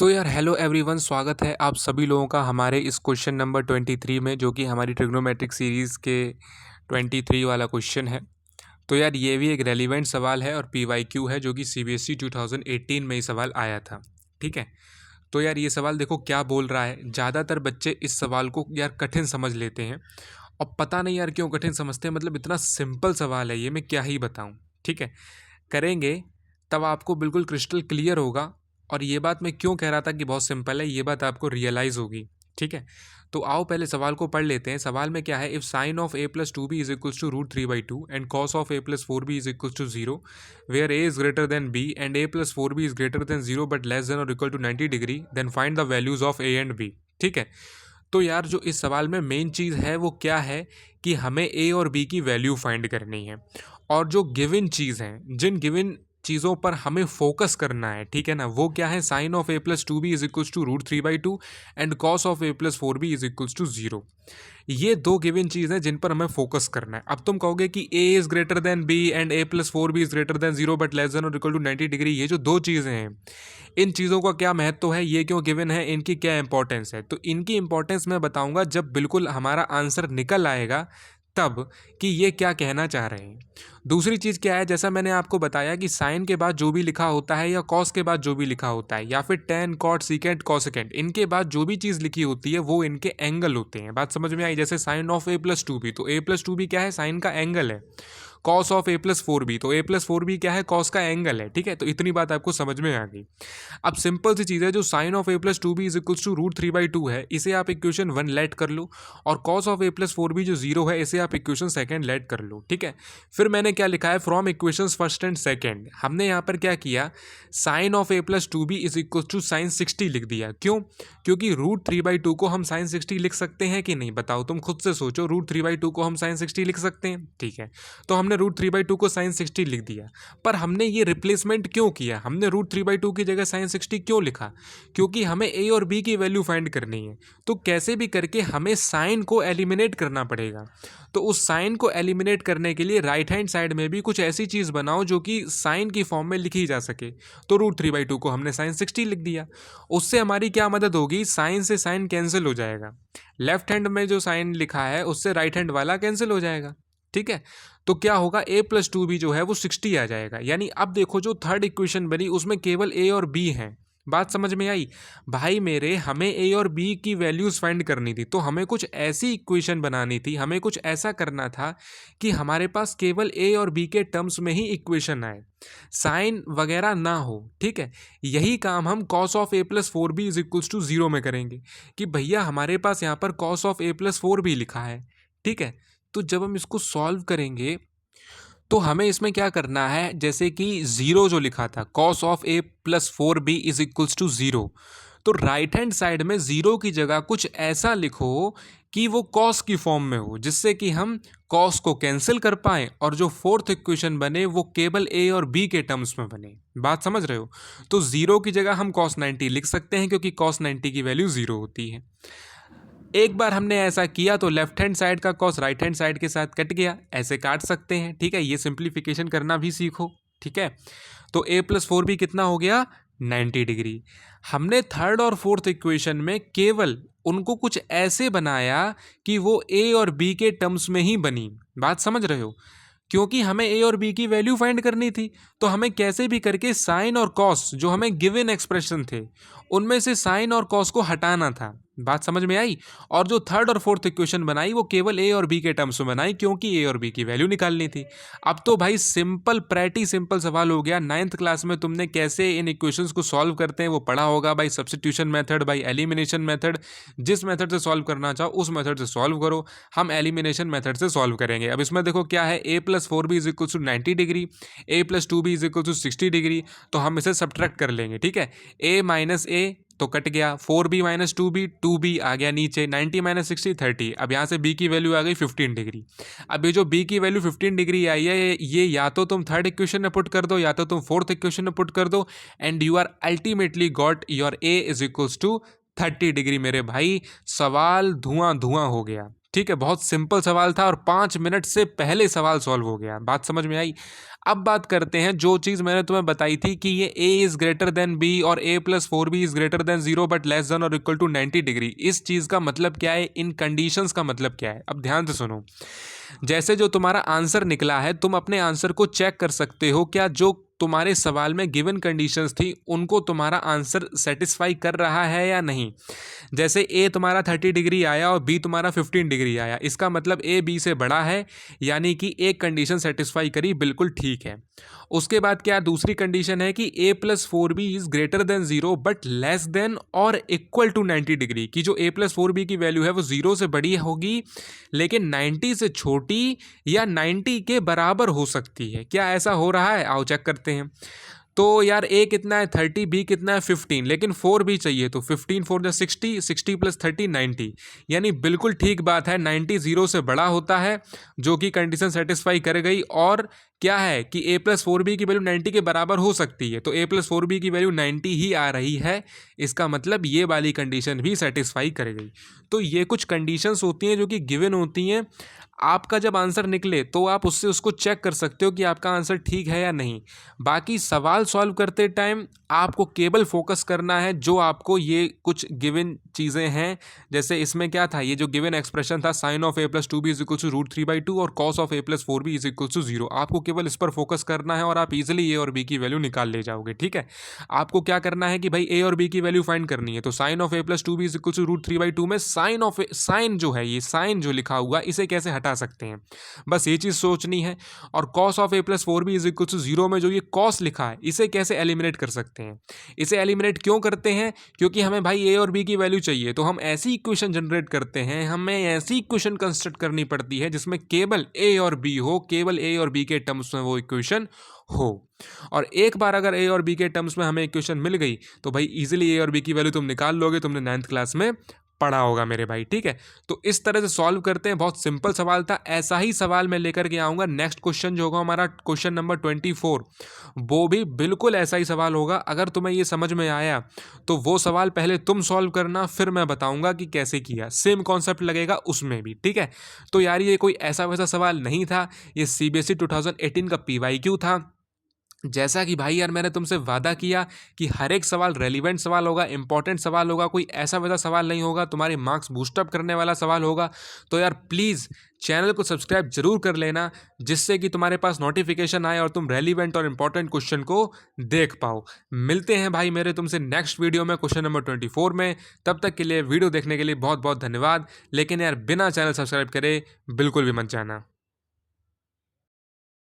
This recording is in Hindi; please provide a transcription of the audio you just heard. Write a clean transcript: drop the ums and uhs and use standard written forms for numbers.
तो यार हेलो एवरीवन, स्वागत है आप सभी लोगों का हमारे इस क्वेश्चन नंबर 23 में, जो कि हमारी ट्रिग्नोमेट्रिक सीरीज़ के 23 वाला क्वेश्चन है। तो यार ये भी एक रेलिवेंट सवाल है और पीवाईक्यू है, जो कि सीबीएसई 2018 में ये सवाल आया था। ठीक है, तो यार ये सवाल देखो क्या बोल रहा है। ज़्यादातर बच्चे इस सवाल को यार कठिन समझ लेते हैं और पता नहीं यार क्यों कठिन समझते हैं। मतलब इतना सिंपल सवाल है ये, मैं क्या ही बताऊँ। ठीक है, करेंगे तब आपको बिल्कुल क्रिस्टल क्लियर होगा। और ये बात मैं क्यों कह रहा था कि बहुत सिंपल है, ये बात आपको रियलाइज़ होगी। ठीक है, तो आओ पहले सवाल को पढ़ लेते हैं। सवाल में क्या है, if sine of a plus two B is equals to root three by two and cos of a plus four B is equals to zero, where a is greater than b and a plus four B is greater than zero but less than और equal to 90 degree, then find the values of a and b। ठीक है, तो यार जो इस सवाल में मेन चीज़ है वो क्या है कि हमें a और b की वैल्यू फाइंड करनी है। और जो गिवन चीज़ हैं, जिन गिवन चीज़ों पर हमें फोकस करना है, ठीक है ना, वो क्या है, sine of a plus two B is equals to root three by two and cos of a plus four B is equals to zero. ये दो गिवन चीज़ हैं जिन पर हमें फोकस करना है। अब तुम कहोगे कि a is greater than b and a plus four B is greater than zero but less than और इक्वल टू 90 डिग्री, ये जो दो चीज़ें हैं, इन चीज़ों का क्या महत्व है, ये क्यों गिवन है, इनकी क्या इंपॉर्टेंस है। तो इनकी इंपॉर्टेंस मैं बताऊंगा जब बिल्कुल हमारा आंसर निकल आएगा तब, कि ये क्या कहना चाह रहे हैं। दूसरी चीज़ क्या है, जैसा मैंने आपको बताया कि साइन के बाद जो भी लिखा होता है या कॉस के बाद जो भी लिखा होता है या फिर टेन कॉट सीकेंट कॉसेकेंट, इनके बाद जो भी चीज़ लिखी होती है वो इनके एंगल होते हैं। बात समझ में आई। जैसे sine of a plus two B, तो a प्लस टू बी क्या है, साइन का एंगल है। Cos of a plus four B, तो a प्लस फोर बी क्या है, कॉस का एंगल है। ठीक है, तो इतनी बात आपको समझ में आ गई। अब सिंपल सी चीज़ है, जो sine of a plus two B is equals to root three by two है, इसे आप इक्वेशन वन लेट कर लो। और cos of a plus four B जो जीरो है, इसे आप इक्वेशन सेकंड लेट कर लो। ठीक है, फिर मैंने क्या लिखा है, from equation first and second हमने यहाँ पर क्या किया, sine of a plus two B is equal to sine 60 लिख दिया। क्यों? क्योंकि रूट थ्री बाई टू को हम साइन 60 लिख सकते हैं कि नहीं, बताओ तुम खुद से सोचो। रूट थ्री बाई टू को हम साइन 60 लिख सकते हैं। ठीक है, तो हमने रूट थ्री बाई टू को साइन 60 लिख दिया। पर हमने ये रिप्लेसमेंट क्यों किया, हमने रूट थ्री बाई टू की जगह साइन 60 क्यों लिखा? क्योंकि हमें a और b की वैल्यू फाइंड करनी है। तो कैसे भी करके हमें साइन को एलिमिनेट करना पड़ेगा। तो उस साइन को एलिमिनेट करने के लिए राइट हैंड साइड में भी कुछ ऐसी चीज़ बनाओ जो कि साइन की फॉर्म में लिखी जा सके। तो रूट थ्री बाई टू को हमने साइन 60 लिख दिया। उससे हमारी क्या मदद होगी, साइन से साइन कैंसिल हो जाएगा। लेफ्ट हैंड में जो साइन लिखा है उससे राइट हैंड वाला कैंसिल हो जाएगा। ठीक है, तो क्या होगा, a प्लस टू बी जो है वो 60 आ जाएगा। यानी अब देखो जो थर्ड इक्वेशन बनी उसमें केवल a और b हैं। बात समझ में आई भाई मेरे। हमें a और b की वैल्यूज़ फाइंड करनी थी, तो हमें कुछ ऐसी इक्वेशन बनानी थी, हमें कुछ ऐसा करना था कि हमारे पास केवल a और b के टर्म्स में ही इक्वेशन आए, साइन वगैरह ना हो। ठीक है, यही काम हम cos of a plus four B is equals to zero में करेंगे कि भैया हमारे पास यहाँ पर cos of a plus four B लिखा है। ठीक है, तो जब हम इसको सॉल्व करेंगे तो हमें इसमें क्या करना है, जैसे कि ज़ीरो जो लिखा था, cos of a plus four B is equals to zero, तो राइट हैंड साइड में ज़ीरो की जगह कुछ ऐसा लिखो कि वो कॉस की फॉर्म में हो, जिससे कि हम कॉस को कैंसिल कर पाएँ और जो फोर्थ इक्वेशन बने वो केवल a और b के टर्म्स में बने। बात समझ रहे हो? तो ज़ीरो की जगह हम कॉस 90 लिख सकते हैं क्योंकि कॉस 90 की वैल्यू ज़ीरो होती है। एक बार हमने ऐसा किया तो लेफ्ट हैंड साइड का कॉस राइट हैंड साइड के साथ कट गया, ऐसे काट सकते हैं। ठीक है, ये सिंप्लीफिकेशन करना भी सीखो। ठीक है, तो a प्लस फोर बी कितना हो गया, 90 डिग्री। हमने थर्ड और फोर्थ इक्वेशन में केवल उनको कुछ ऐसे बनाया कि वो a और b के टर्म्स में ही बनी। बात समझ रहे हो? क्योंकि हमें a और b की वैल्यू फाइंड करनी थी, तो हमें कैसे भी करके साइन और कॉस जो हमें गिवन एक्सप्रेशन थे उनमें से साइन और कॉस को हटाना था। बात समझ में आई? और जो थर्ड और फोर्थ इक्वेशन बनाई वो केवल a और b के टर्म्स में बनाई, क्योंकि a और b की वैल्यू निकालनी थी। अब तो भाई सिंपल, प्रेटी सिंपल सवाल हो गया। नाइन्थ क्लास में तुमने कैसे इन इक्वेशंस को सॉल्व करते हैं वो पढ़ा होगा। भाई सब्स्टिट्यूशन मेथड, भाई एलिमिनेशन मेथड, जिस मेथड से सॉल्व करना चाहो उस मेथड से सॉल्व करो। हम एलिमिनेशन मेथड से सॉल्व करेंगे। अब इसमें देखो क्या है, a plus four B is equal to 90 degree, a plus two B is equal to 60 degree, तो हम इसे सब्ट्रैक्ट कर लेंगे। ठीक है, a माइनस a तो कट गया, 4b माइनस 2b आ गया नीचे, 90 माइनस 60 30। अब यहाँ से b की वैल्यू आ गई 15 डिग्री। अब ये जो b की वैल्यू 15 डिग्री आई है, ये या तो तुम थर्ड इक्वेशन में पुट कर दो या तो तुम फोर्थ इक्वेशन में पुट कर दो, and you are ultimately got your a is equals to 30 degree. मेरे भाई सवाल धुआं धुआं हो गया। ठीक है, बहुत सिंपल सवाल था और 5 मिनट से पहले सवाल सॉल्व हो गया। बात समझ में आई? अब बात करते हैं जो चीज़ मैंने तुम्हें बताई थी कि ये a is greater than b और a plus 4b is greater than 0 but less than और इक्वल टू 90 डिग्री। इस चीज़ का मतलब क्या है, इन कंडीशंस का मतलब क्या है? अब ध्यान से सुनो। जैसे जो तुम्हारा आंसर निकला है, तुम अपने आंसर को चेक कर सकते हो क्या जो तुम्हारे सवाल में गिवन कंडीशंस थी उनको तुम्हारा आंसर सेटिस्फाई कर रहा है या नहीं। जैसे ए तुम्हारा 30 डिग्री आया और बी तुम्हारा 15 डिग्री आया, इसका मतलब ए बी से बड़ा है, यानी कि एक कंडीशन सेटिस्फाई करी, बिल्कुल ठीक है। उसके बाद क्या दूसरी कंडीशन है कि A plus 4b is greater than 0 but less than और इक्वल टू 90 डिग्री, की जो ए प्लस 4b की वैल्यू है वो 0 से बड़ी होगी लेकिन 90 से छोटी या 90 के बराबर हो सकती है। क्या ऐसा हो रहा है? आओ चेक करते हैं। तो यार ए कितना है 30, बी कितना है 15, लेकिन 4 भी चाहिए, तो 15 4 जा 60, 60 प्लस 30 90, यानी बिल्कुल ठीक बात है 90 0 से बड़ा होता है, जो कि कंडीशन सेटिस्फाई कर गई। और क्या है कि a प्लस 4b की वैल्यू 90 के बराबर हो सकती है, तो a प्लस 4b की वैल्यू 90 ही आ रही है, इसका मतलब ये वाली कंडीशन भी सेटिस्फाई कर गई। तो ये कुछ कंडीशंस होती हैं जो कि गिवन होती हैं। आपका जब आंसर निकले तो आप उससे उसको चेक कर सकते हो कि आपका आंसर ठीक है या नहीं। बाकी सवाल सॉल्व करते टाइम आपको केवल फोकस करना है जो आपको ये कुछ गिवन चीज़ें हैं। जैसे इसमें क्या था, ये जो गिवन एक्सप्रेशन था sine of a plus 2b is equal to √3/2 और cos of a plus 4b is equal to 0, आपको केवल इस पर फोकस करना है और आप इजीली a और b की वैल्यू निकाल ले जाओगे। ठीक है, आपको क्या करना है कि भाई a और b की वैल्यू फाइंड करनी है, तो sine of a plus 2b is equal to √3/2 में साइन जो है, ये साइन जो लिखा हुआ इसे कैसे हटा सकते हैं, बस ये चीज़ सोचनी है। और cos of a plus 4b is equal to 0 में जो ये कॉस लिखा है इसे कैसे एलिमिनेट कर सकते हैं। इसे एलिमिनेट क्यों करते हैं? क्योंकि हमें भाई a और b की वैल्यू चाहिए, तो हम ऐसी इक्वेशन जनरेट करते हैं, हमें ऐसी इक्वेशन कंस्ट्रक्ट करनी पड़ती है जिसमें केवल a और b हो, केवल a और b के टर्म्स में वो इक्वेशन हो। और एक बार अगर a और b के टर्म्स में हमें इक्वेशन मिल गई तो भाई इजीली a और b की वैल्यू तुम निकाल लोगे, तुमने 9th क्लास में पढ़ा होगा मेरे भाई। ठीक है, तो इस तरह से सॉल्व करते हैं, बहुत सिंपल सवाल था। ऐसा ही सवाल मैं लेकर के आऊँगा। नेक्स्ट क्वेश्चन जो होगा हमारा क्वेश्चन नंबर 24, वो भी बिल्कुल ऐसा ही सवाल होगा। अगर तुम्हें ये समझ में आया तो वो सवाल पहले तुम सॉल्व करना, फिर मैं बताऊँगा कि कैसे किया। सेम कॉन्सेप्ट लगेगा उसमें भी। ठीक है, तो यार ये कोई ऐसा वैसा सवाल नहीं था, ये CBSE 2018 का PYQ था। जैसा कि भाई यार मैंने तुमसे वादा किया कि हर एक सवाल रेलिवेंट सवाल होगा, इंपॉर्टेंट सवाल होगा, कोई ऐसा वैसा सवाल नहीं होगा, तुम्हारे मार्क्स बूस्टअप करने वाला सवाल होगा। तो यार प्लीज़ चैनल को सब्सक्राइब जरूर कर लेना, जिससे कि तुम्हारे पास नोटिफिकेशन आए और तुम रेलिवेंट और इंपॉर्टेंट क्वेश्चन को देख पाओ। मिलते हैं भाई मेरे तुमसे नेक्स्ट वीडियो में क्वेश्चन नंबर 24 में। तब तक के लिए वीडियो देखने के लिए बहुत बहुत धन्यवाद। लेकिन यार बिना चैनल सब्सक्राइब करे बिल्कुल भी मत जाना।